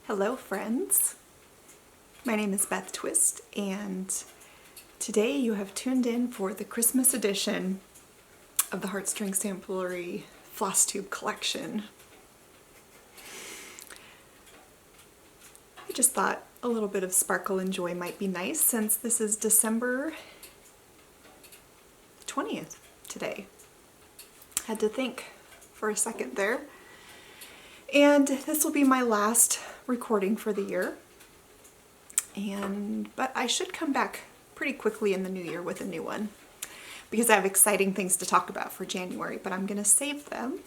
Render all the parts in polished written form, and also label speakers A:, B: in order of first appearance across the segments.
A: Hello friends, my name is Beth Twist and today you have tuned in for the Christmas edition of the Heartstring Samplery FlossTube collection. I just thought a little bit of sparkle and joy might be nice since this is December 20th today. Had to think for a second there. And this will be my last recording for the year. But I should come back pretty quickly in the new year with a new one because I have exciting things to talk about for January, but I'm going to save them.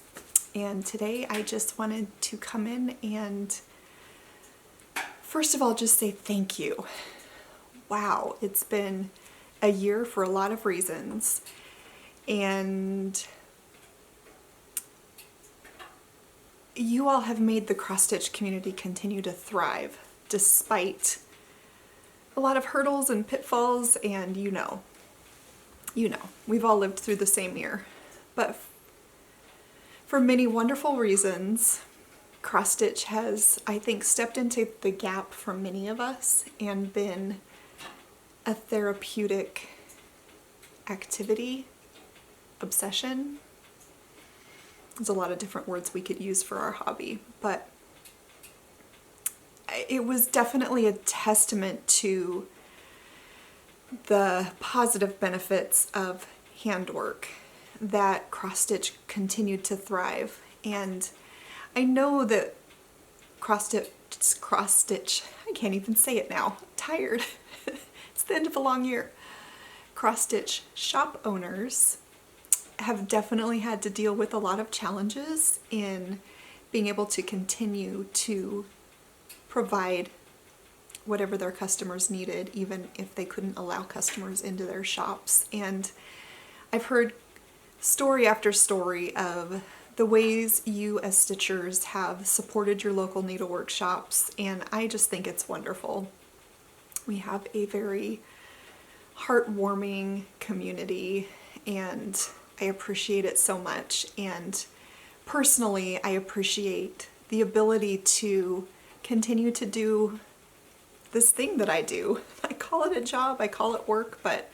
A: And today I just wanted to come in and first of all just say thank you. Wow, it's been a year for a lot of reasons. And you all have made the cross-stitch community continue to thrive despite a lot of hurdles and pitfalls, and you know, we've all lived through the same year. But for many wonderful reasons, cross-stitch has, I think, stepped into the gap for many of us and been a therapeutic activity, obsession. There's a lot of different words we could use for our hobby, but it was definitely a testament to the positive benefits of handwork that cross-stitch continued to thrive. And I know that cross-stitch, I can't even say it now, I'm tired. It's the end of a long year. Cross-stitch shop owners have definitely had to deal with a lot of challenges in being able to continue to provide whatever their customers needed, even if they couldn't allow customers into their shops. And I've heard story after story of the ways you as stitchers have supported your local needlework shops, and I just think it's wonderful. We have a very heartwarming community and I appreciate it so much. And personally, I appreciate the ability to continue to do this thing that I do. I call it a job, I call it work, but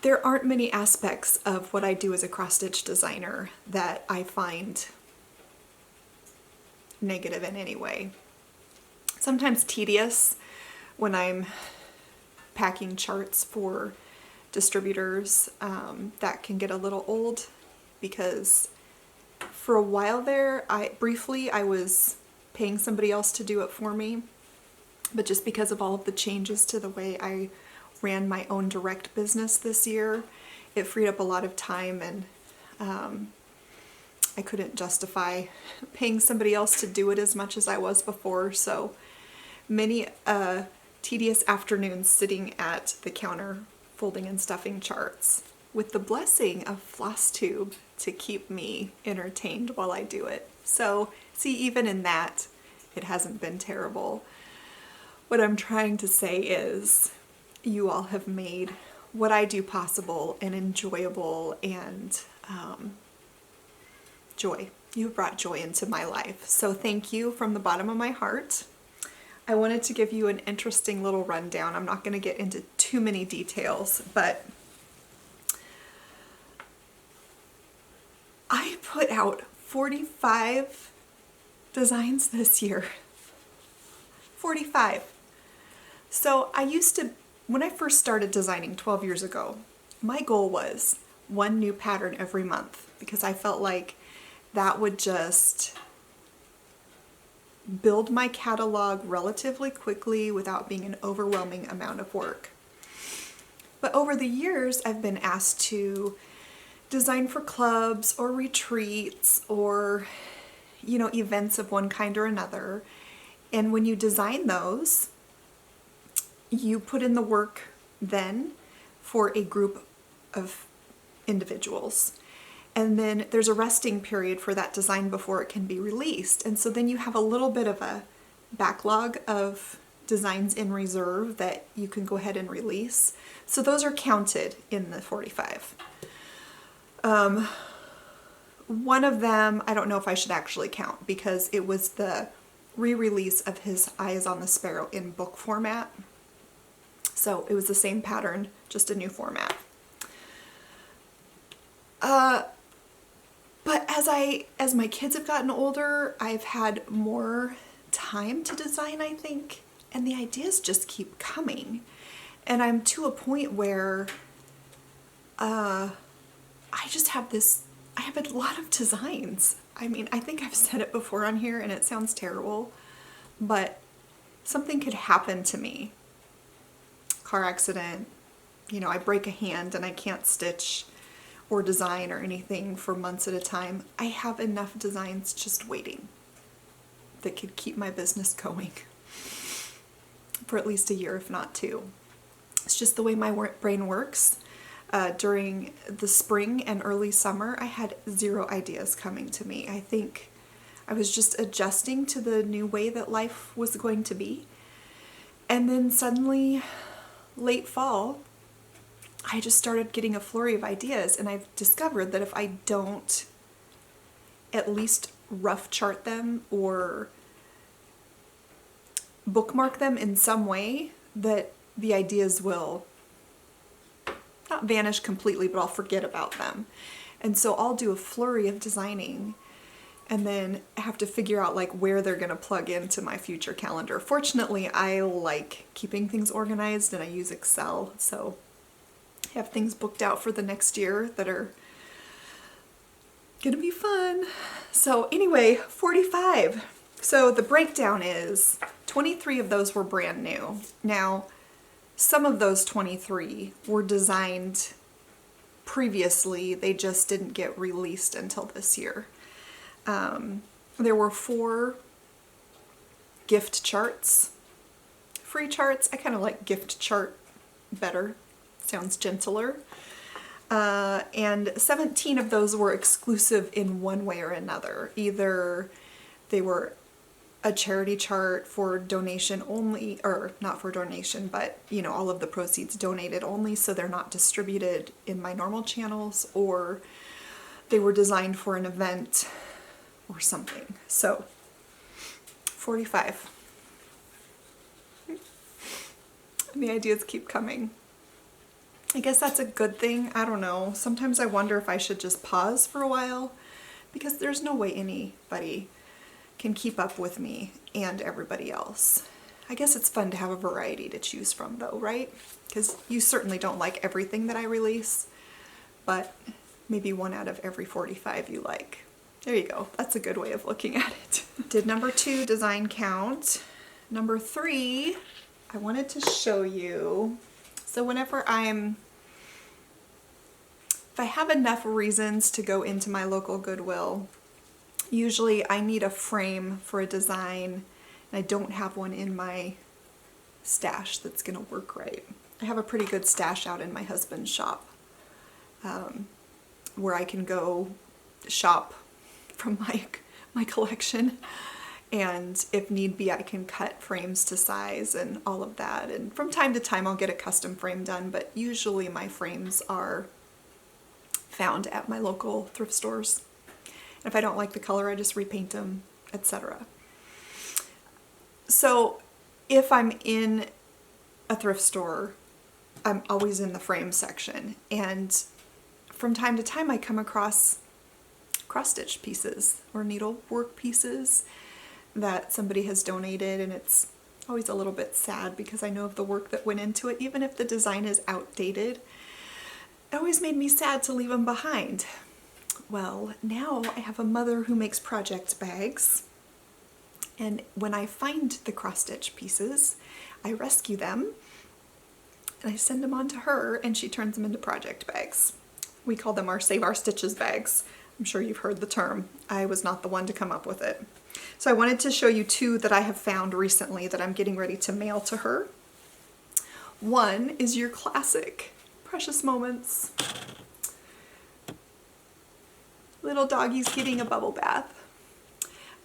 A: there aren't many aspects of what I do as a cross-stitch designer that I find negative in any way. Sometimes tedious when I'm packing charts for distributors. That can get a little old because for a while there, I was paying somebody else to do it for me, but just because of all of the changes to the way I ran my own direct business this year, it freed up a lot of time, and I couldn't justify paying somebody else to do it as much as I was before. So many tedious afternoons sitting at the counter folding and stuffing charts with the blessing of FlossTube to keep me entertained while I do it. So see, even in that, it hasn't been terrible. What I'm trying to say is you all have made what I do possible and enjoyable, and joy. You've brought joy into my life. So thank you from the bottom of my heart. I wanted to give you an interesting little rundown. I'm not going to get into too many details, but I put out 45 designs this year. 45. So when I first started designing 12 years ago, my goal was one new pattern every month because I felt like that would just build my catalog relatively quickly without being an overwhelming amount of work. But over the years, I've been asked to design for clubs or retreats or, events of one kind or another. And when you design those, you put in the work then for a group of individuals. And then there's a resting period for that design before it can be released. And so then you have a little bit of a backlog of designs in reserve that you can go ahead and release. So those are counted in the 45. One of them, I don't know if I should actually count because it was the re-release of his Eyes on the Sparrow in book format. So it was the same pattern, just a new format. But as my kids have gotten older, I've had more time to design, I think, and the ideas just keep coming. And I'm to a point where I have a lot of designs. I mean, I think I've said it before on here and it sounds terrible, but something could happen to me. Car accident, you know, I break a hand and I can't stitch or design or anything for months at a time. I have enough designs just waiting that could keep my business going for at least a year, if not two. It's just the way my brain works. During the spring and early summer, I had zero ideas coming to me. I think I was just adjusting to the new way that life was going to be. And then suddenly, late fall, I just started getting a flurry of ideas, and I've discovered that if I don't at least rough chart them or bookmark them in some way, that the ideas will not vanish completely, but I'll forget about them. And so I'll do a flurry of designing and then have to figure out like where they're going to plug into my future calendar. Fortunately, I like keeping things organized and I use Excel, so I have things booked out for the next year that are gonna be fun. So anyway, 45. So the breakdown is 23 of those were brand new. Now, some of those 23 were designed previously, they just didn't get released until this year. There were 4 gift charts, free charts. I kind of like gift chart better, sounds gentler. And 17 of those were exclusive in one way or another. Either they were a charity chart for donation only, or not for donation, but you know, all of the proceeds donated only, so they're not distributed in my normal channels, or they were designed for an event or something. So 45. And the ideas keep coming. I guess that's a good thing. I don't know. Sometimes I wonder if I should just pause for a while, because there's no way anybody can keep up with me and everybody else. I guess it's fun to have a variety to choose from though, right? Because you certainly don't like everything that I release, but maybe 1 out of every 45 you like. There you go. That's a good way of looking at it. Did number 2 design count. Number 3, I wanted to show you. So whenever if I have enough reasons to go into my local Goodwill, usually I need a frame for a design, and I don't have one in my stash that's gonna work right. I have a pretty good stash out in my husband's shop, where I can go shop from my collection, and if need be I can cut frames to size and all of that, and from time to time I'll get a custom frame done, but usually my frames are found at my local thrift stores. If I don't like the color, I just repaint them, etc. So if I'm in a thrift store, I'm always in the frame section, and from time to time I come across cross-stitch pieces or needlework pieces that somebody has donated, and it's always a little bit sad because I know of the work that went into it. Even if the design is outdated, it always made me sad to leave them behind. Well, now I have a mother who makes project bags, and when I find the cross-stitch pieces, I rescue them and I send them on to her, and she turns them into project bags. We call them our Save Our Stitches bags. I'm sure you've heard the term. I was not the one to come up with it. So I wanted to show you 2 that I have found recently that I'm getting ready to mail to her. One is your classic Precious Moments. Little doggies getting a bubble bath.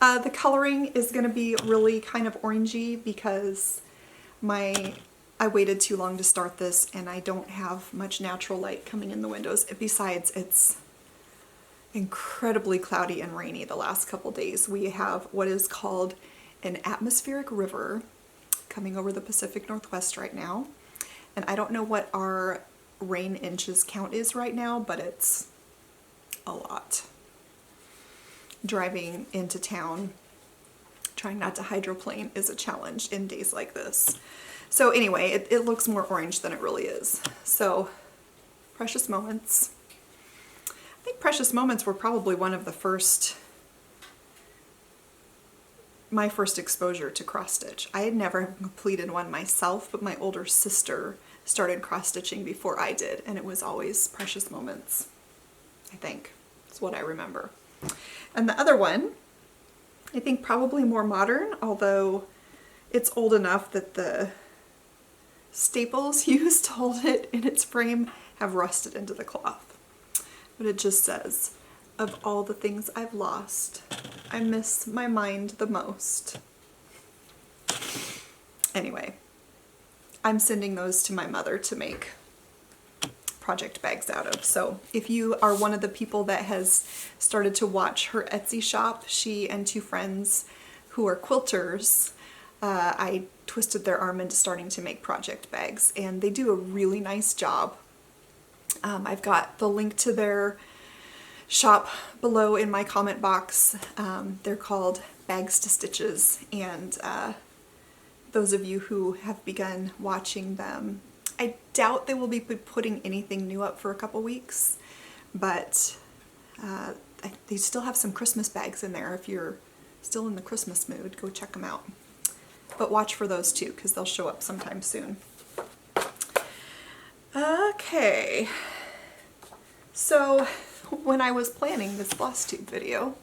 A: The coloring is going to be really kind of orangey because I waited too long to start this, and I don't have much natural light coming in the windows. Besides, it's incredibly cloudy and rainy the last couple days. We have what is called an atmospheric river coming over the Pacific Northwest right now. And I don't know what our rain inches count is right now, but it's a lot. Driving into town, trying not to hydroplane is a challenge in days like this. So anyway, it looks more orange than it really is. So, Precious Moments. I think Precious Moments were probably one of the first, my first exposure to cross stitch. I had never completed one myself, but my older sister started cross stitching before I did, and it was always Precious Moments, I think. That's what I remember. And the other one, I think probably more modern, although it's old enough that the staples used to hold it in its frame have rusted into the cloth. But it just says, "Of all the things I've lost, I miss my mind the most." Anyway, I'm sending those to my mother to make project bags out of. So if you are one of the people that has started to watch her Etsy shop, she and two friends who are quilters, I twisted their arm into starting to make project bags, and they do a really nice job. I've got the link to their shop below in my comment box. They're called Bags to Stitches, and those of you who have begun watching them, I doubt they will be putting anything new up for a couple weeks, but they still have some Christmas bags in there. If you're still in the Christmas mood, go check them out. But watch for those too, because they'll show up sometime soon. Okay, so when I was planning this FlossTube video,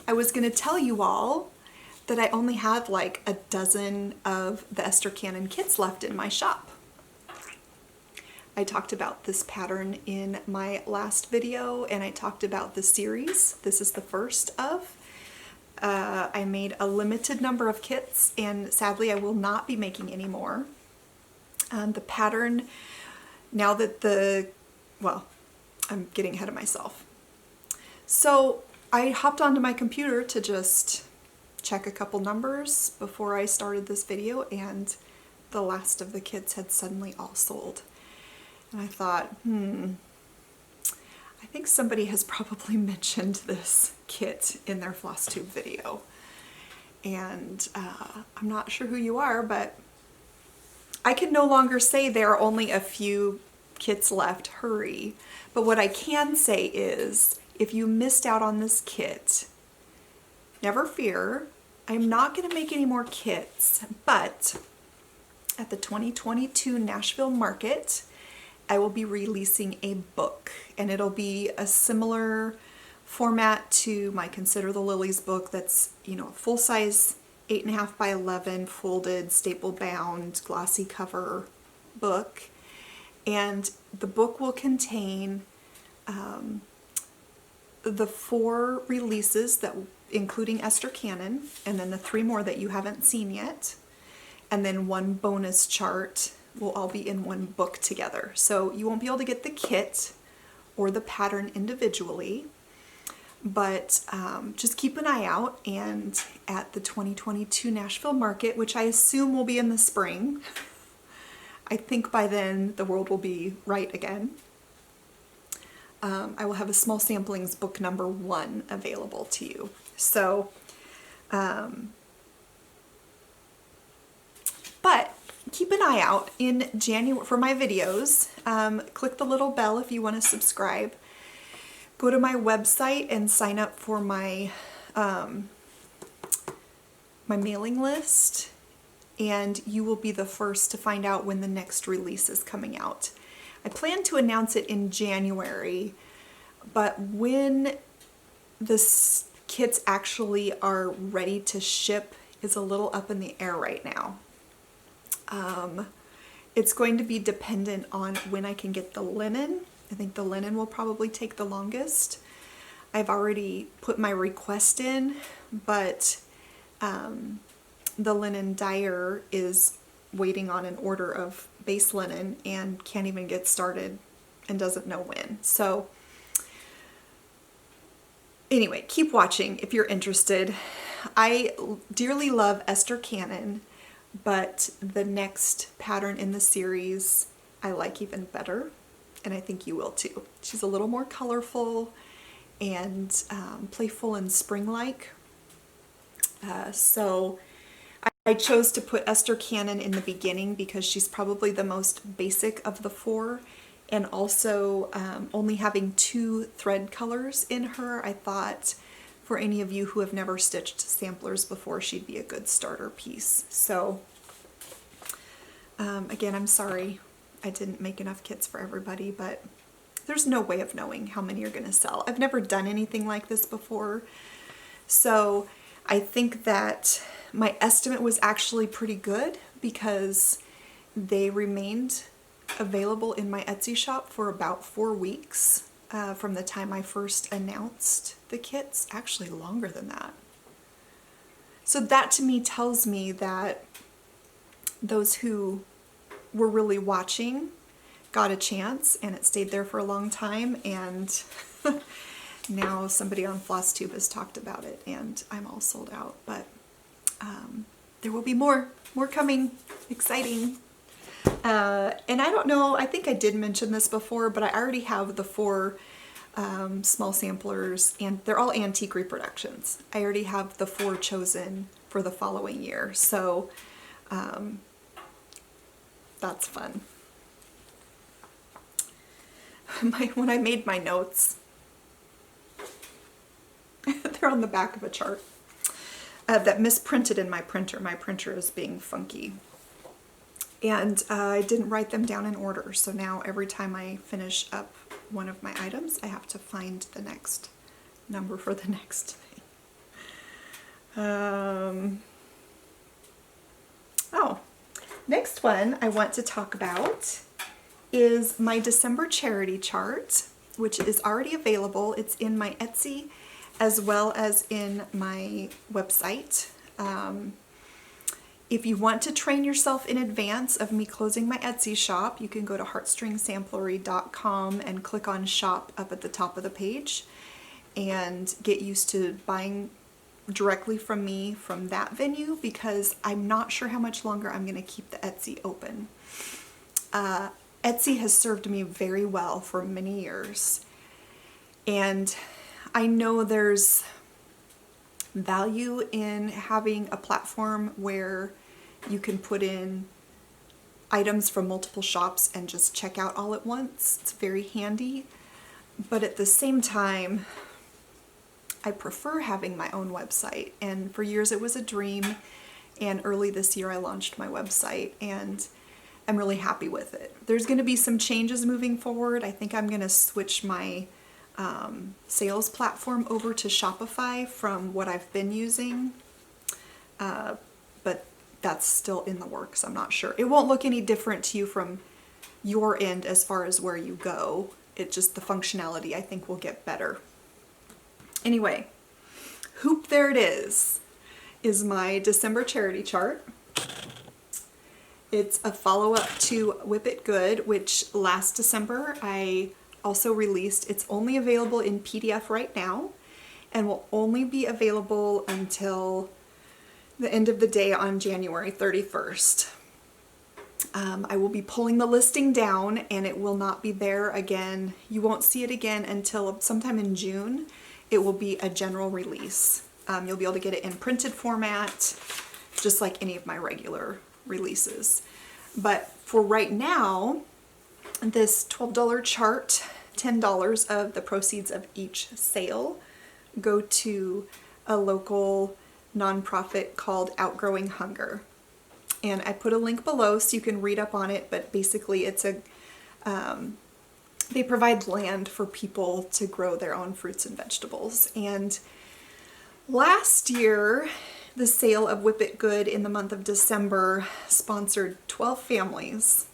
A: I was going to tell you all that I only had like a dozen of the Esther Cannon kits left in my shop. I talked about this pattern in my last video, and I talked about the series. This is the first of. I made a limited number of kits, and sadly I will not be making any more. The pattern, now that well, I'm getting ahead of myself. So I hopped onto my computer to just check a couple numbers before I started this video, and the last of the kits had suddenly all sold. And I thought, I think somebody has probably mentioned this kit in their FlossTube video. And I'm not sure who you are, but I can no longer say there are only a few kits left, hurry. But what I can say is, if you missed out on this kit, never fear. I'm not going to make any more kits, but at the 2022 Nashville Market, I will be releasing a book, and it'll be a similar format to my Consider the Lilies book. That's, you know, a full-size 8.5 by 11 folded, staple bound, glossy cover book. And the book will contain the 4 releases, that including Esther Cannon, and then the 3 more that you haven't seen yet, and then 1 bonus chart will all be in one book together. So you won't be able to get the kit or the pattern individually, but just keep an eye out. And at the 2022 Nashville Market, which I assume will be in the spring, I think by then the world will be right again, I will have a Small Samplings book number 1 available to you. So, but keep an eye out in January for my videos. Click the little bell if you want to subscribe. Go to my website and sign up for my my mailing list, and you will be the first to find out when the next release is coming out. I plan to announce it in January, but when the kits actually are ready to ship is a little up in the air right now. It's going to be dependent on when I can get the linen. I think the linen will probably take the longest. I've already put my request in, but the linen dyer is waiting on an order of base linen and can't even get started and doesn't know when. So Anyway, keep watching if you're interested. I dearly love Esther Cannon, but the next pattern in the series I like even better, and I think you will too. She's a little more colorful and playful and spring-like. So I chose to put Esther Cannon in the beginning because she's probably the most basic of the four, and also only having 2 thread colors in her, I thought for any of you who have never stitched samplers before, she'd be a good starter piece. So again, I'm sorry I didn't make enough kits for everybody, but there's no way of knowing how many are going to sell. I've never done anything like this before, so I think that my estimate was actually pretty good because they remained available in my Etsy shop for about 4 weeks from the time I first announced the kits, actually longer than that. So that to me tells me that those who were really watching got a chance and it stayed there for a long time, and now somebody on FlossTube has talked about it and I'm all sold out, but there will be more coming. Exciting. And I don't know, I think I did mention this before, but I already have the 4 small samplers, and they're all antique reproductions. I already have the 4 chosen for the following year, so that's fun. When I made my notes, they're on the back of a chart that misprinted in my printer. My printer is being funky. And I didn't write them down in order, so now every time I finish up one of my items, I have to find the next number for the next thing. Oh, next one I want to talk about is my December charity chart, which is already available. It's in my Etsy as well as in my website. If you want to train yourself in advance of me closing my Etsy shop, you can go to heartstringsamplery.com and click on shop up at the top of the page and get used to buying directly from me from that venue, because I'm not sure how much longer I'm going to keep the Etsy open. Etsy has served me very well for many years, and I know there's value in having a platform where you can put in items from multiple shops and just check out all at once. It's very handy, but at the same time, I prefer having my own website, and for years it was a dream, and early this year I launched my website and I'm really happy with it. There's going to be some changes moving forward. I think I'm going to switch my sales platform over to Shopify from what I've been using, but that's still in the works. I'm not sure. It won't look any different to you from your end as far as where you go. It just, the functionality I think will get better. Anyway, Hoop There It is my December charity chart. It's a follow-up to Whip It Good, which last December I also released. It's only available in PDF right now and will only be available until the end of the day on January 31st. I will be pulling the listing down and it will not be there again. You won't see it again until sometime in June. It will be a general release. You'll be able to get it in printed format, just like any of my regular releases. But for right now, this $12 chart, $10 of the proceeds of each sale go to a local nonprofit called Outgrowing Hunger. And I put a link below so you can read up on it, but basically it's a, they provide land for people to grow their own fruits and vegetables. And last year, the sale of Whip It Good in the month of December sponsored 12 families.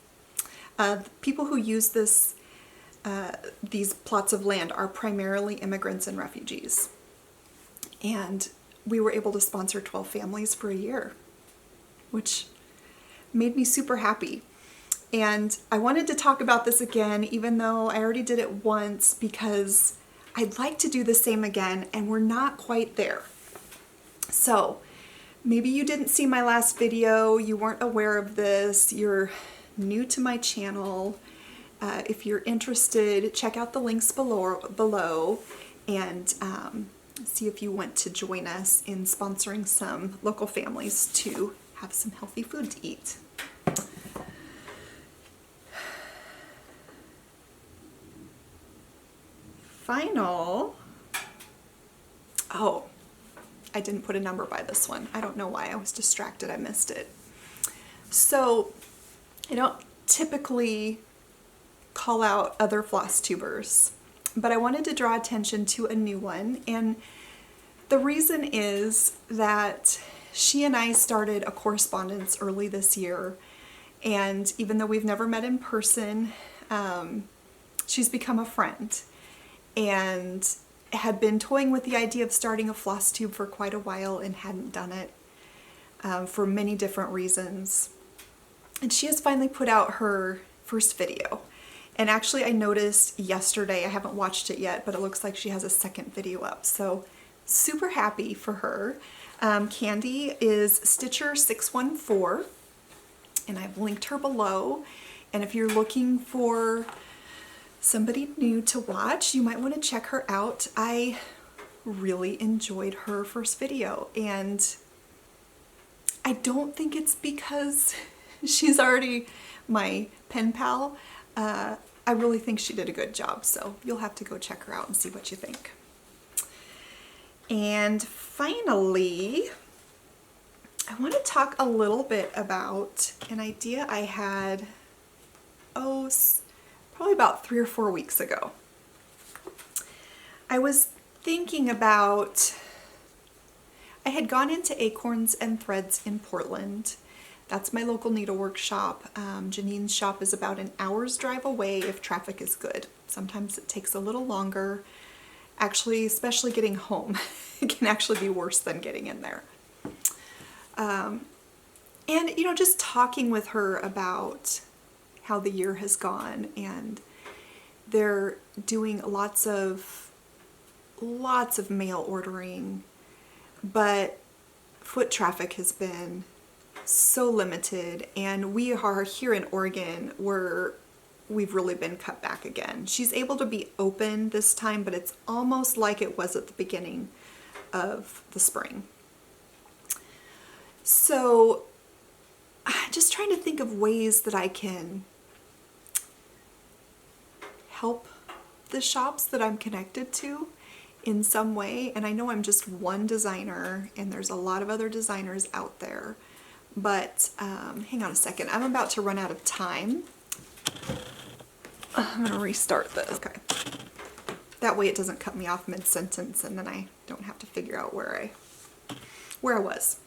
A: People who use this, these plots of land are primarily immigrants and refugees. And we were able to sponsor 12 families for a year, which made me super happy. And I wanted to talk about this again, even though I already did it once, because I'd like to do the same again, and we're not quite there. So maybe you didn't see my last video, you weren't aware of this, you're new to my channel. If you're interested, check out the links below and see if you want to join us in sponsoring some local families to have some healthy food to eat. Oh, I didn't put a number by this one. I don't know why. I was distracted. I missed it. So I don't typically call out other FlossTubers, but I wanted to draw attention to a new one. And the reason is that she and I started a correspondence early this year. And even though we've never met in person, she's become a friend and had been toying with the idea of starting a FlossTube for quite a while and hadn't done it for many different reasons. And she has finally put out her first video. And actually I noticed yesterday, I haven't watched it yet, but it looks like she has a second video up. So super happy for her. Candy is Stitcher614, and I've linked her below. And if you're looking for somebody new to watch, you might want to check her out. I really enjoyed her first video, and I don't think it's because she's already my pen pal. I really think she did a good job, so you'll have to go check her out and see what you think. And finally, I want to talk a little bit about an idea I had, probably about 3 or 4 weeks ago. I was thinking about, I had gone into Acorns and Threads in Portland. That's my local needlework shop. Janine's shop is about an hour's drive away if traffic is good. Sometimes it takes a little longer. Actually, especially getting home, it can actually be worse than getting in there. And, you know, just talking with her about how the year has gone, and they're doing lots of mail ordering, but foot traffic has been so limited, and we are here in Oregon where we've really been cut back again. She's able to be open this time, but it's almost like it was at the beginning of the spring. So just trying to think of ways that I can help the shops that I'm connected to in some way. And I know I'm just one designer, and there's a lot of other designers out there, but hang on a second. I'm about to run out of time. I'm gonna restart this. Okay. That way it doesn't cut me off mid-sentence, and then I don't have to figure out where I was.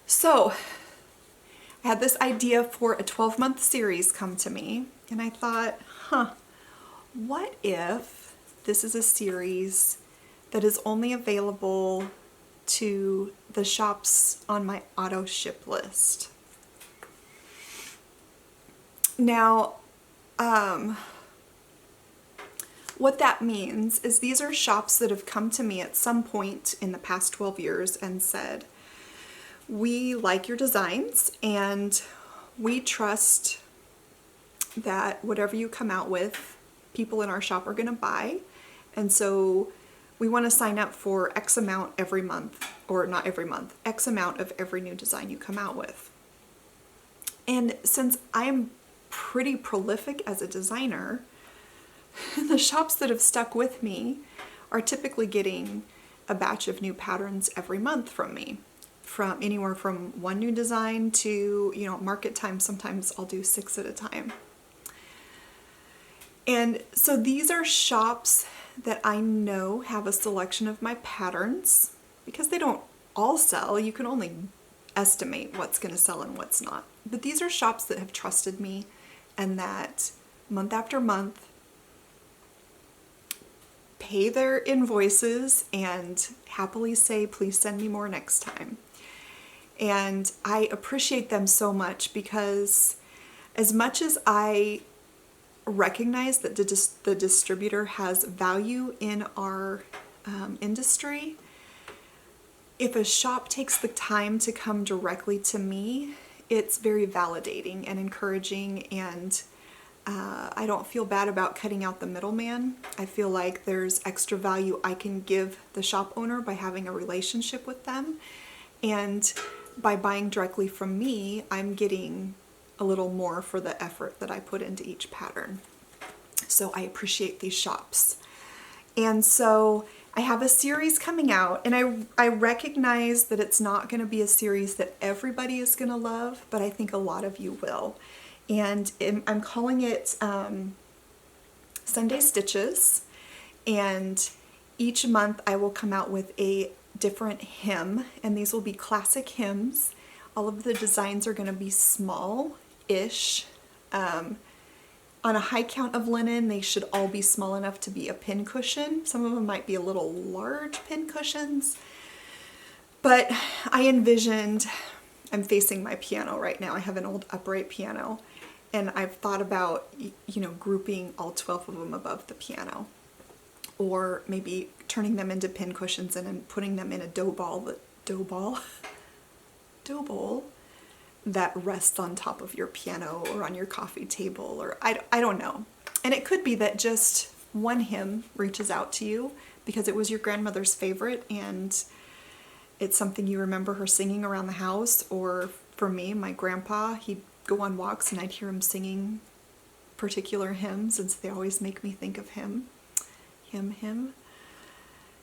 A: So I had this idea for a 12-month series come to me, and I thought, what if this is a series that is only available to the shops on my auto ship list? Now, what that means is these are shops that have come to me at some point in the past 12 years and said, we like your designs, and we trust that whatever you come out with, people in our shop are going to buy. And so we want to sign up for X amount every month, or not every month, X amount of every new design you come out with. And since I'm pretty prolific as a designer, the shops that have stuck with me are typically getting a batch of new patterns every month from me. From anywhere from 1 new design to, you know, market time, sometimes I'll do 6 at a time. And so these are shops that I know have a selection of my patterns, because they don't all sell. You can only estimate what's going to sell and what's not. But these are shops that have trusted me, and that month after month pay their invoices and happily say, please send me more next time. And I appreciate them so much, because as much as I recognize that the distributor has value in our industry. If a shop takes the time to come directly to me, it's very validating and encouraging, and I don't feel bad about cutting out the middleman. I feel like there's extra value I can give the shop owner by having a relationship with them, and by buying directly from me, I'm getting a little more for the effort that I put into each pattern. So I appreciate these shops. And so I have a series coming out, and I recognize that it's not going to be a series that everybody is going to love, but I think a lot of you will. And I'm calling it Sunday Stitches, and each month I will come out with a different hymn, and these will be classic hymns. All of the designs are going to be small-ish. On a high count of linen, they should all be small enough to be a pin cushion. Some of them might be a little large pin cushions. But I envisioned, I'm facing my piano right now. I have an old upright piano. And I've thought about, grouping all 12 of them above the piano. Or maybe turning them into pin cushions and then putting them in a dough bowl that rests on top of your piano or on your coffee table, or I don't know. And it could be that just one hymn reaches out to you because it was your grandmother's favorite and it's something you remember her singing around the house. Or for me, my grandpa, he'd go on walks and I'd hear him singing particular hymns, and so they always make me think of him.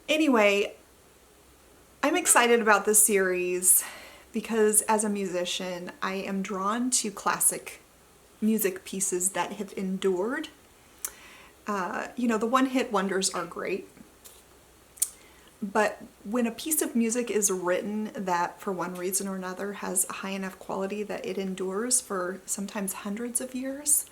A: Anyway, I'm excited about this series because as a musician, I am drawn to classic music pieces that have endured. The one-hit wonders are great, but when a piece of music is written that for one reason or another has a high enough quality that it endures for sometimes hundreds of years,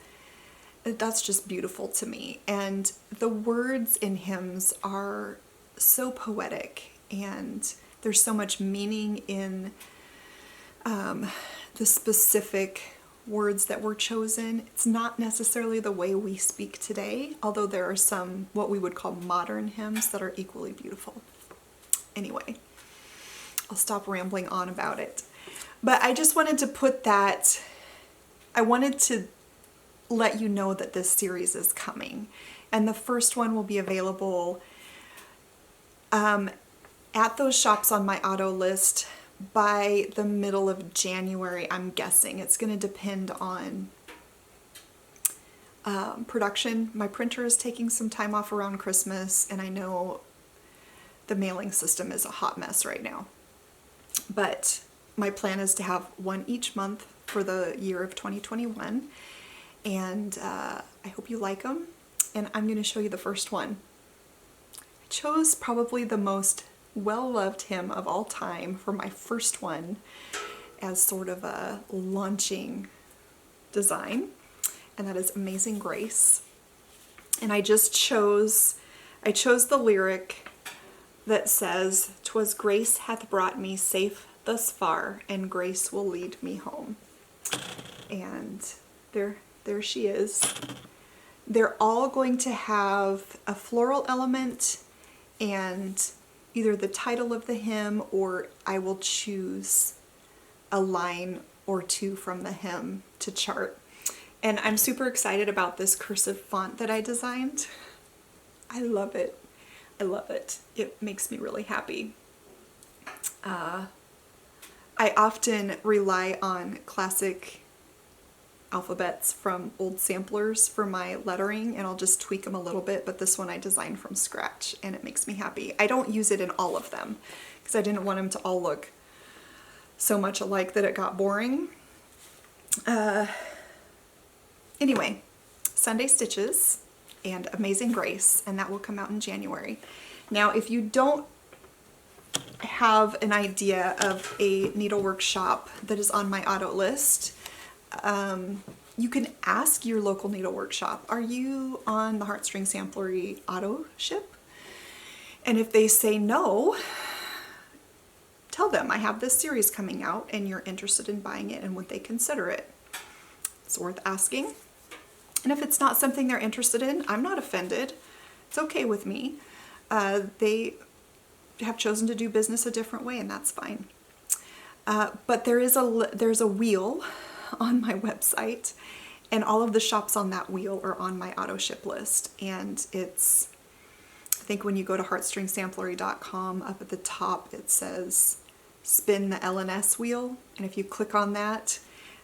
A: that's just beautiful to me. And the words in hymns are so poetic, and there's so much meaning in the specific words that were chosen. It's not necessarily the way we speak today, although there are some what we would call modern hymns that are equally beautiful. Anyway, I'll stop rambling on about it. But I just wanted to put that, I wanted to let you know that this series is coming. And the first one will be available at those shops on my auto list by the middle of January, I'm guessing. It's going to depend on production. My printer is taking some time off around Christmas, and I know the mailing system is a hot mess right now. But my plan is to have one each month for the year of 2021, and I hope you like them. And I'm going to show you the first one. I chose probably the most well-loved hymn of all time for my first one as sort of a launching design, and that is Amazing Grace. And I chose the lyric that says, "'Twas grace hath brought me safe thus far, and grace will lead me home." And there she is. They're all going to have a floral element and either the title of the hymn, or I will choose a line or two from the hymn to chart. And I'm super excited about this cursive font that I designed. I love it. I love it. It makes me really happy. I often rely on classic alphabets from old samplers for my lettering, and I'll just tweak them a little bit, but this one I designed from scratch and it makes me happy. I don't use it in all of them because I didn't want them to all look so much alike that it got boring. Anyway, Sunday Stitches and Amazing Grace, and that will come out in January. Now, if you don't have an idea of a needlework shop that is on my auto list, you can ask your local needlework shop, are you on the Heartstring Samplery auto ship? And if they say no, tell them I have this series coming out and you're interested in buying it, and would they consider it? It's worth asking. And if it's not something they're interested in, I'm not offended. It's okay with me. They have chosen to do business a different way, and that's fine. But there's a wheel on my website, and all of the shops on that wheel are on my auto ship list. And it's, I think when you go to heartstringsamplery.com, up at the top it says spin the LNS wheel, and if you click on that,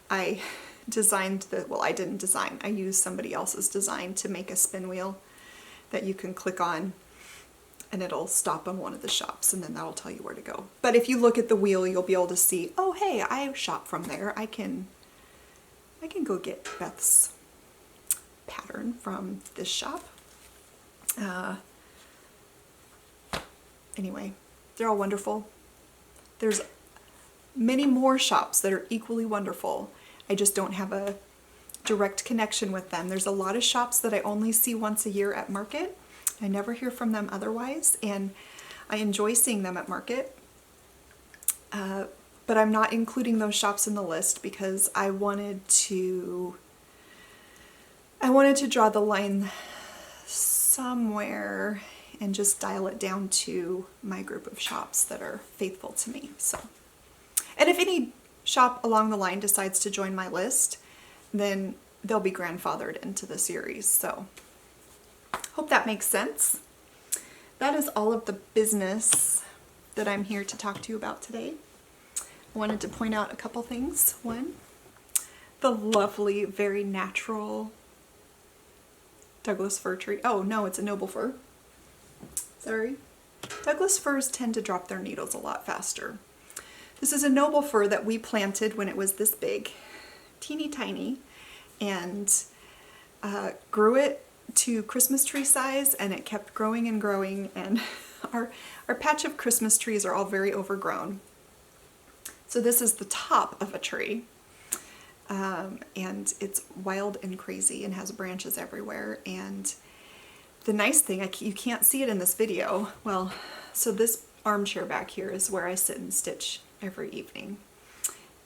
A: I designed well, I didn't design, I used somebody else's design to make a spin wheel that you can click on and it'll stop on one of the shops, and then that'll tell you where to go. But if you look at the wheel, you'll be able to see, oh hey, I shop from there. I can go get Beth's pattern from this shop. Anyway, they're all wonderful. There's many more shops that are equally wonderful. I just don't have a direct connection with them. There's a lot of shops that I only see once a year at market. I never hear from them otherwise, and I enjoy seeing them at market. But I'm not including those shops in the list because I wanted to draw the line somewhere and just dial it down to my group of shops that are faithful to me. So, and if any shop along the line decides to join my list, then they'll be grandfathered into the series. So hope that makes sense. That is all of the business that I'm here to talk to you about today. I wanted to point out a couple things. One, the lovely, very natural Douglas fir tree. Oh no, it's a noble fir. Sorry. Douglas firs tend to drop their needles a lot faster. This is a noble fir that we planted when it was this big, teeny tiny, and grew it to Christmas tree size, and it kept growing and growing, and our patch of Christmas trees are all very overgrown. So this is the top of a tree, and it's wild and crazy and has branches everywhere. And the nice thing, you can't see it in this video, well, so this armchair back here is where I sit and stitch every evening.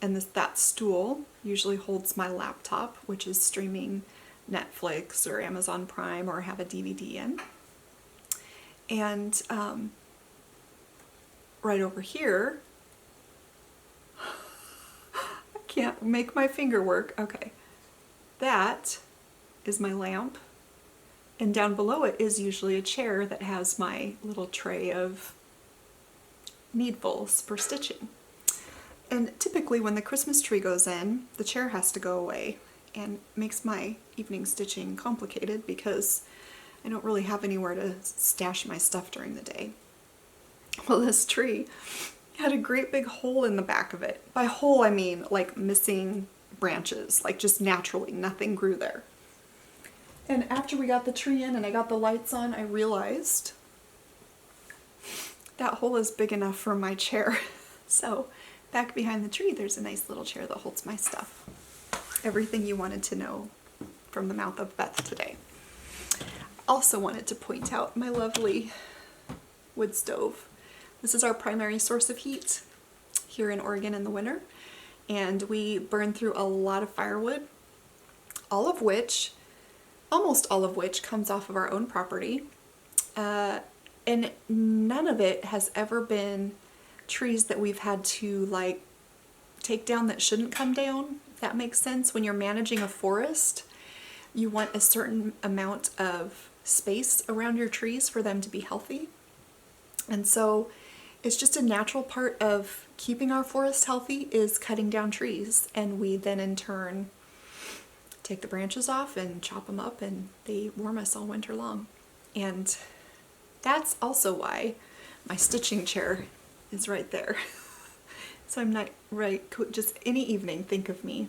A: And that stool usually holds my laptop, which is streaming Netflix or Amazon Prime or have a DVD in. And right over here, I can't make my finger work. Okay, that is my lamp. And down below it is usually a chair that has my little tray of needfuls for stitching. And typically when the Christmas tree goes in, the chair has to go away, and makes my evening stitching complicated because I don't really have anywhere to stash my stuff during the day. Well, this tree had a great big hole in the back of it. By hole, I mean like missing branches, like just naturally, nothing grew there. And after we got the tree in and I got the lights on, I realized that hole is big enough for my chair. So back behind the tree, there's a nice little chair that holds my stuff. Everything you wanted to know from the mouth of Beth today. Also wanted to point out my lovely wood stove. This is our primary source of heat here in Oregon in the winter, and we burn through a lot of firewood, almost all of which comes off of our own property, and none of it has ever been trees that we've had to like take down that shouldn't come down, if that makes sense. When you're managing a forest, you want a certain amount of space around your trees for them to be healthy. And so it's just a natural part of keeping our forest healthy is cutting down trees, and we then in turn take the branches off and chop them up, and they warm us all winter long. And that's also why my stitching chair is right there. So I'm not just any evening, think of me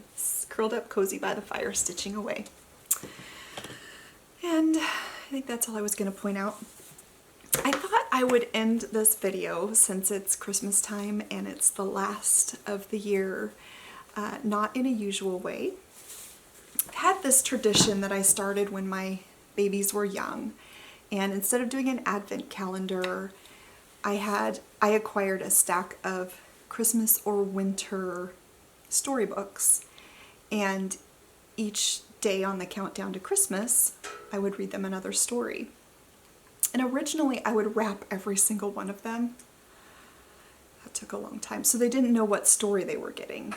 A: curled up cozy by the fire stitching away. And I think that's all I was going to point out. I thought I would end this video, since it's Christmas time and it's the last of the year, not in a usual way. I've had this tradition that I started when my babies were young, and instead of doing an advent calendar, I acquired a stack of Christmas or winter storybooks, and each day on the countdown to Christmas, I would read them another story. And originally I would wrap every single one of them. That took a long time. So they didn't know what story they were getting.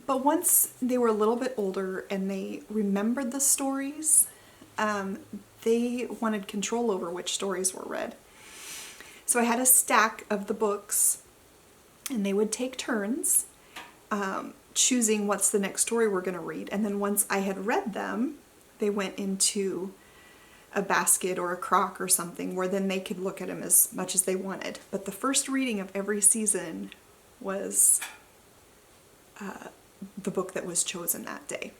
A: But once they were a little bit older and they remembered the stories, they wanted control over which stories were read. So I had a stack of the books, and they would take turns choosing what's the next story we're going to read. And then once I had read them, they went into a basket or a crock or something where then they could look at them as much as they wanted. But the first reading of every season was the book that was chosen that day.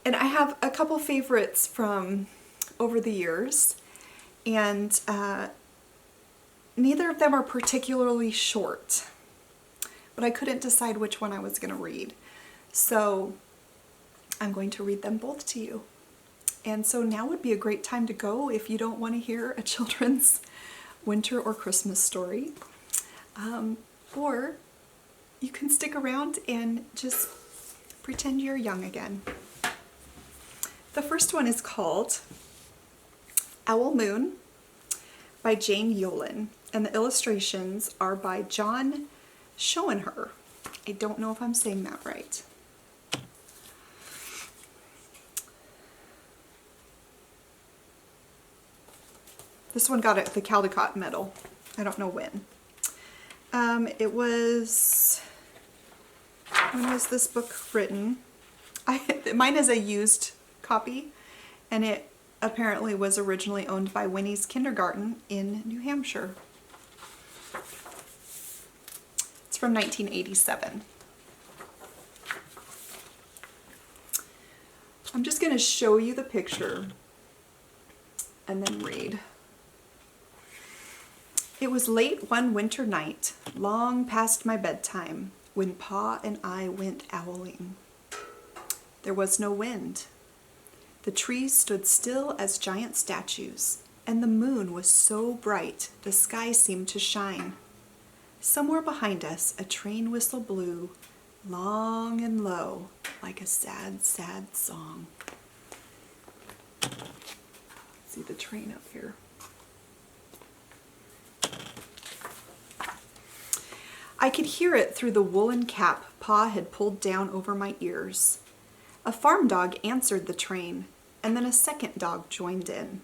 A: And I have a couple favorites from over the years, and neither of them are particularly short, but I couldn't decide which one I was going to read. So I'm going to read them both to you. And so now would be a great time to go if you don't want to hear a children's winter or Christmas story. Or you can stick around and just pretend you're young again. The first one is called Owl Moon by Jane Yolen, and the illustrations are by John Schoenherr. I don't know if I'm saying that right. This one got the Caldecott medal. I don't know when. When was this book written? Mine is a used copy, and it apparently was originally owned by Winnie's Kindergarten in New Hampshire. It's from 1987. I'm just going to show you the picture and then read. It was late one winter night, long past my bedtime, when Pa and I went owling. There was no wind. The trees stood still as giant statues, and the moon was so bright the sky seemed to shine. Somewhere behind us a train whistle blew, long and low, like a sad, sad song. See the train up here. I could hear it through the woolen cap Pa had pulled down over my ears. A farm dog answered the train, and then a second dog joined in.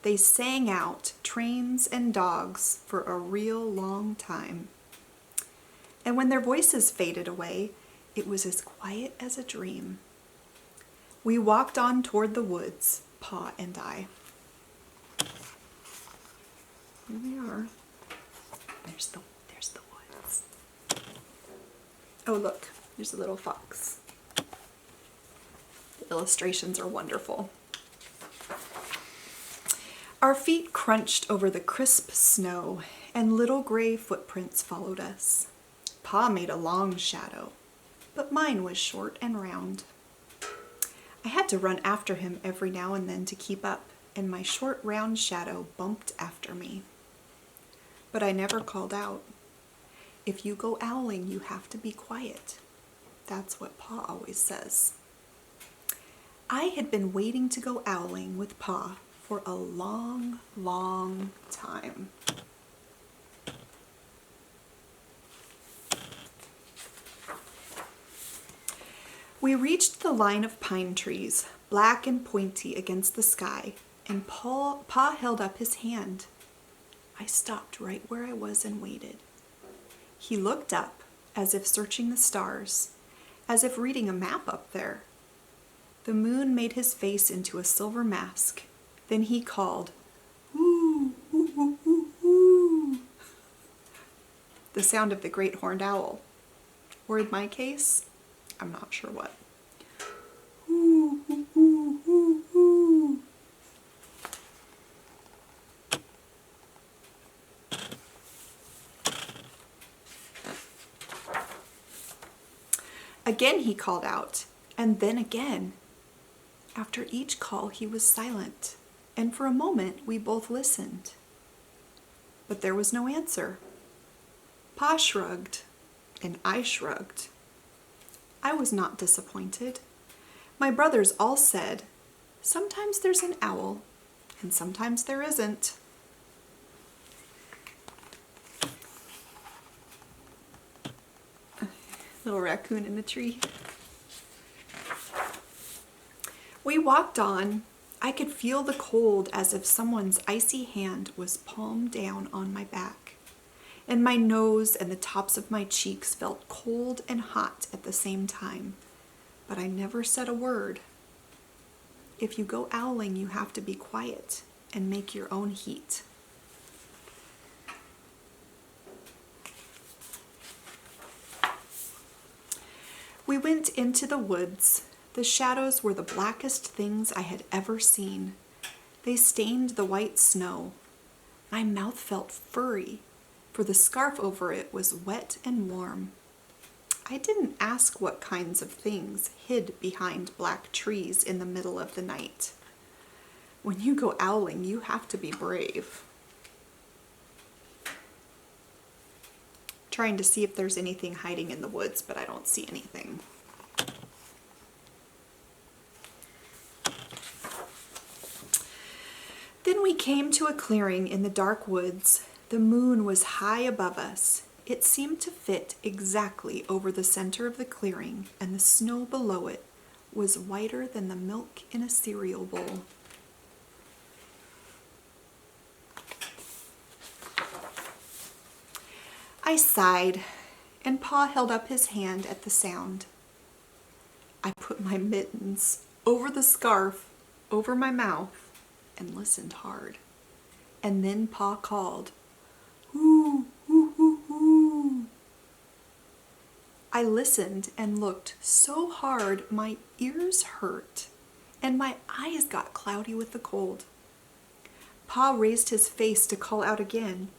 A: They sang out trains and dogs for a real long time. And when their voices faded away, it was as quiet as a dream. We walked on toward the woods, Pa and I. Here we are. There's the woods. Oh, look, there's a little fox. The illustrations are wonderful. Our feet crunched over the crisp snow, and little gray footprints followed us. Pa made a long shadow, but mine was short and round. I had to run after him every now and then to keep up, and my short round shadow bumped after me. But I never called out. If you go owling, you have to be quiet. That's what Pa always says. I had been waiting to go owling with Pa for a long, long time. We reached the line of pine trees, black and pointy against the sky, and Pa held up his hand. I stopped right where I was and waited. He looked up, as if searching the stars, as if reading a map up there. The moon made his face into a silver mask. Then he called, "Ooh, ooh, ooh, ooh, ooh." The sound of the great horned owl. Or in my case, I'm not sure what. Ooh, ooh, ooh, ooh, ooh. Again he called out, and then again. After each call he was silent, and for a moment we both listened. But there was no answer. Pa shrugged, and I shrugged. I was not disappointed. My brothers all said, sometimes there's an owl, and sometimes there isn't. Little raccoon in the tree. We walked on. I could feel the cold as if someone's icy hand was palm down on my back. And my nose and the tops of my cheeks felt cold and hot at the same time. But I never said a word. If you go owling, you have to be quiet and make your own heat. We went into the woods. The shadows were the blackest things I had ever seen. They stained the white snow. My mouth felt furry, for the scarf over it was wet and warm. I didn't ask what kinds of things hid behind black trees in the middle of the night. When you go owling, you have to be brave. Trying to see if there's anything hiding in the woods, but I don't see anything. Then we came to a clearing in the dark woods. The moon was high above us. It seemed to fit exactly over the center of the clearing, and the snow below it was whiter than the milk in a cereal bowl. I sighed, and Pa held up his hand at the sound. I put my mittens over the scarf, over my mouth, and listened hard. And then Pa called, "Hoo, hoo, hoo, hoo." I listened and looked so hard my ears hurt, and my eyes got cloudy with the cold. Pa raised his face to call out again,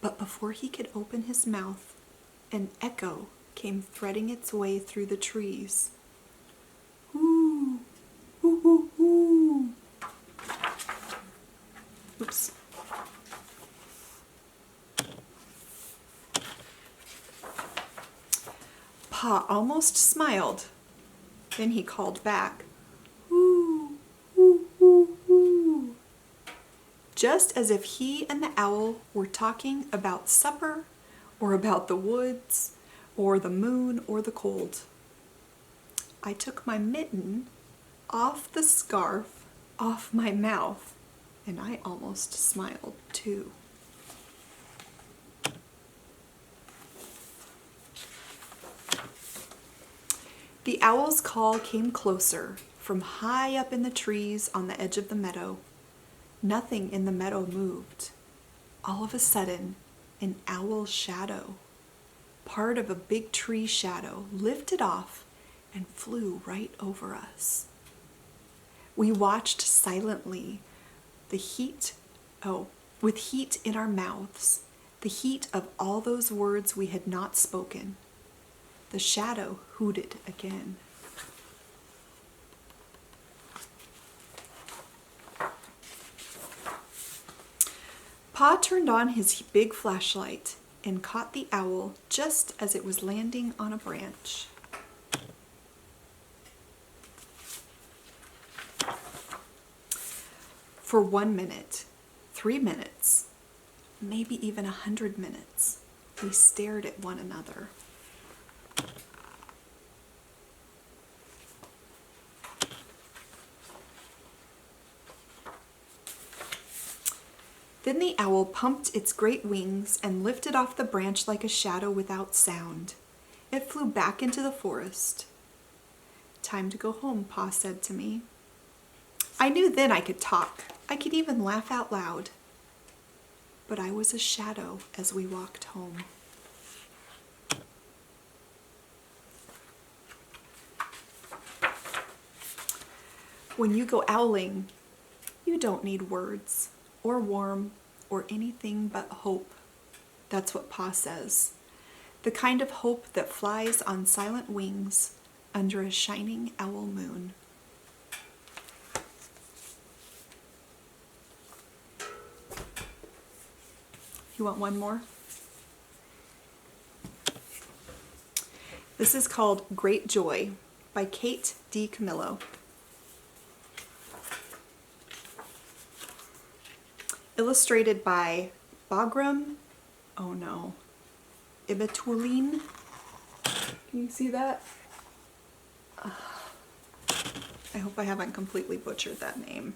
A: but before he could open his mouth, an echo came threading its way through the trees. Hoo, hoo, hoo, hoo. Oops. Pa almost smiled. Then he called back, "Hoo, hoo, hoo, hoo," just as if he and the owl were talking about supper, or about the woods, or the moon, or the cold. I took my mitten off the scarf, off my mouth, and I almost smiled too. The owl's call came closer, from high up in the trees on the edge of the meadow. Nothing in the meadow moved. All of a sudden, an owl's shadow, part of a big tree shadow, lifted off and flew right over us. We watched silently, with heat in our mouths, the heat of all those words we had not spoken. The shadow hooted again. Pa turned on his big flashlight and caught the owl just as it was landing on a branch. For 1 minute, 3 minutes, maybe even 100 minutes, we stared at one another. Then the owl pumped its great wings and lifted off the branch like a shadow without sound. It flew back into the forest. "Time to go home," Pa said to me. I knew then I could talk. I could even laugh out loud. But I was a shadow as we walked home. When you go owling, you don't need words or warmth or anything but hope. That's what Pa says. The kind of hope that flies on silent wings under a shining owl moon. You want one more? This is called Great Joy. by Kate D. Camillo. Illustrated by Bagram, Ibetulin. Can you see that? I hope I haven't completely butchered that name.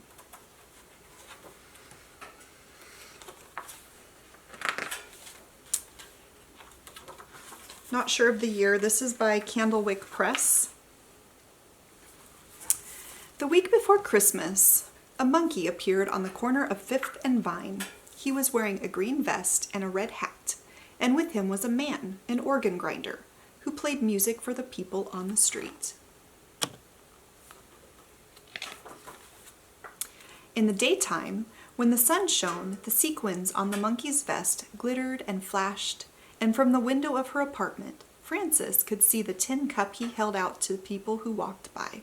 A: Not sure of the year. This is by Candlewick Press. The week before Christmas, a monkey appeared on the corner of Fifth and Vine. He was wearing a green vest and a red hat, and with him was a man, an organ grinder, who played music for the people on the street. In the daytime, when the sun shone, the sequins on the monkey's vest glittered and flashed, and from the window of her apartment, Frances could see the tin cup he held out to the people who walked by.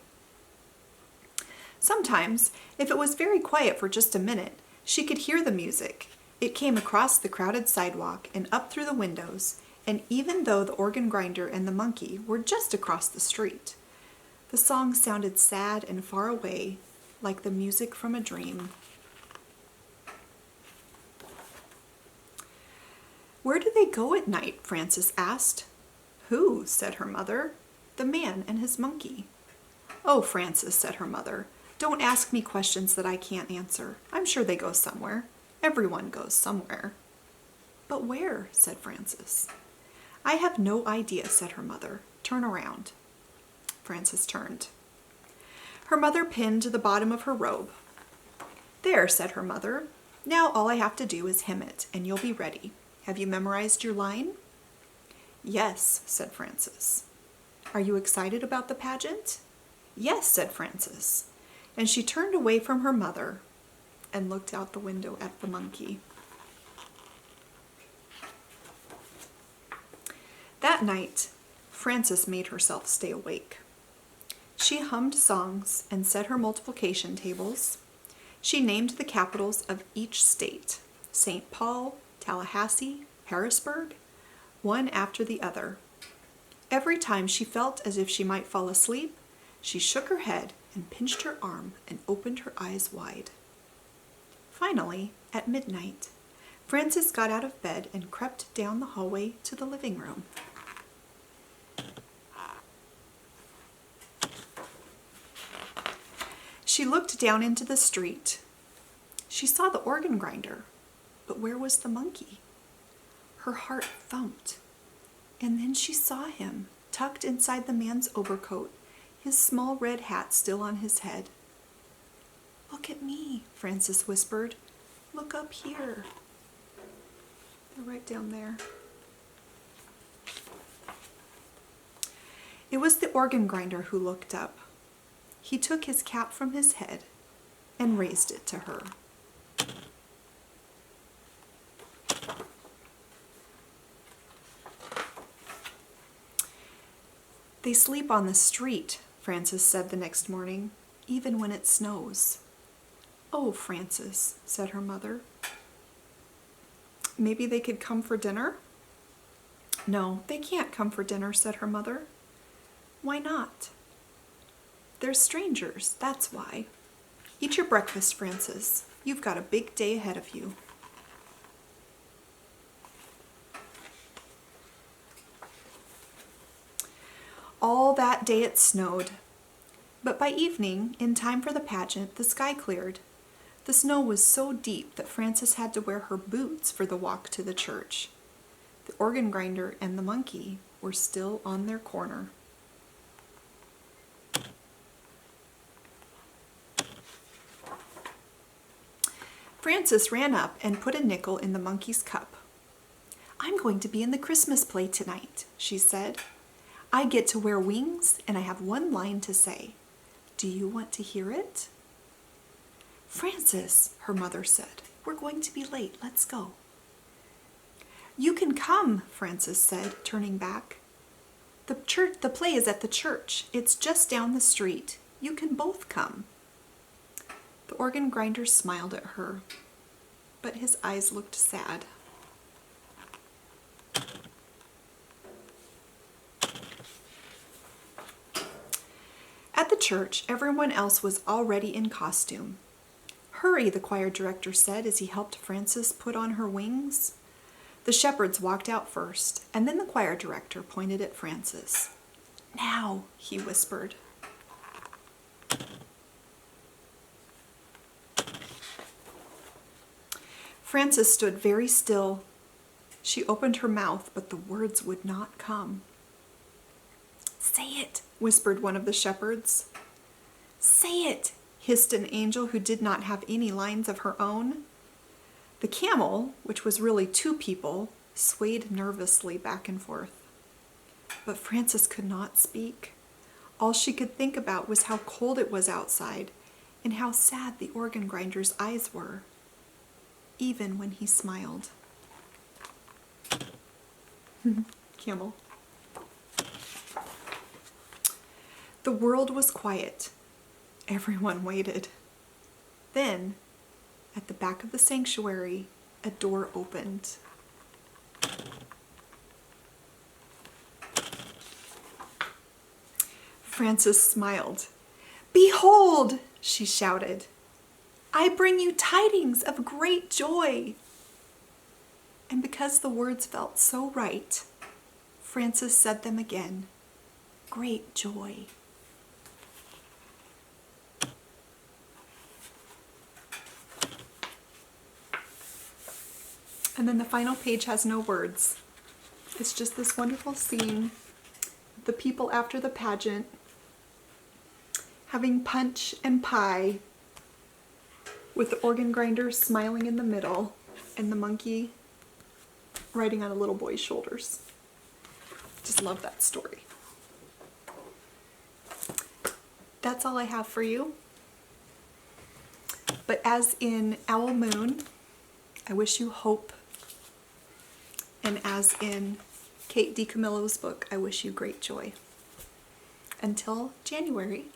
A: Sometimes, if it was very quiet for just a minute, she could hear the music. It came across the crowded sidewalk and up through the windows, and even though the organ grinder and the monkey were just across the street, the song sounded sad and far away, like the music from a dream. "Where do they go at night?" Frances asked. "Who?" said her mother. "The man and his monkey." "Oh, Frances," said her mother, "don't ask me questions that I can't answer. I'm sure they go somewhere. Everyone goes somewhere." "But where?" said Frances. "I have no idea," said her mother. "Turn around." Frances turned. Her mother pinned to the bottom of her robe. "There," said her mother. "Now all I have to do is hem it, and you'll be ready. Have you memorized your line?" "Yes," said Frances. "Are you excited about the pageant?" "Yes," said Frances. And she turned away from her mother and looked out the window at the monkey. That night, Frances made herself stay awake. She hummed songs and set her multiplication tables. She named the capitals of each state, St. Paul, Tallahassee, Harrisburg, one after the other. Every time she felt as if she might fall asleep, she shook her head and pinched her arm and opened her eyes wide. Finally, at midnight, Frances got out of bed and crept down the hallway to the living room. She looked down into the street. She saw the organ grinder, but where was the monkey? Her heart thumped, and then she saw him, tucked inside the man's overcoat, his small red hat still on his head. "Look at me," Frances whispered. "Look up here." They're right down there. It was the organ grinder who looked up. He took his cap from his head and raised it to her. "They sleep on the street," Frances said the next morning, "even when it snows." "Oh, Frances," said her mother. "Maybe they could come for dinner?" "No, they can't come for dinner," said her mother. "Why not?" "They're strangers, that's why. Eat your breakfast, Frances. You've got a big day ahead of you." All that day it snowed. But by evening, in time for the pageant, the sky cleared. The snow was so deep that Frances had to wear her boots for the walk to the church. The organ grinder and the monkey were still on their corner. Frances ran up and put a nickel in the monkey's cup. "I'm going to be in the Christmas play tonight," she said. "I get to wear wings and I have one line to say. Do you want to hear it?" "Frances," her mother said, "we're going to be late. Let's go." "You can come," Frances said, turning back. The play is at the church. It's just down the street. You can both come." The organ grinder smiled at her, but his eyes looked sad. At the church, everyone else was already in costume. "Hurry," the choir director said as he helped Frances put on her wings. The shepherds walked out first, and then the choir director pointed at Frances. "Now," he whispered. Frances stood very still. She opened her mouth, but the words would not come. "Say it," whispered one of the shepherds. "Say it," hissed an angel who did not have any lines of her own. The camel, which was really two people, swayed nervously back and forth. But Frances could not speak. All she could think about was how cold it was outside and how sad the organ grinder's eyes were, even when he smiled. Camel. The world was quiet. Everyone waited. Then, at the back of the sanctuary, a door opened. Frances smiled. "Behold," she shouted, "I bring you tidings of great joy." And because the words felt so right, Frances said them again. Great joy. And then the final page has no words. It's just this wonderful scene. The people after the pageant having punch and pie with the organ grinder smiling in the middle and the monkey riding on a little boy's shoulders. Just love that story. That's all I have for you. But as in Owl Moon, I wish you hope. And as in Kate DiCamillo's book, I wish you great joy. Until January.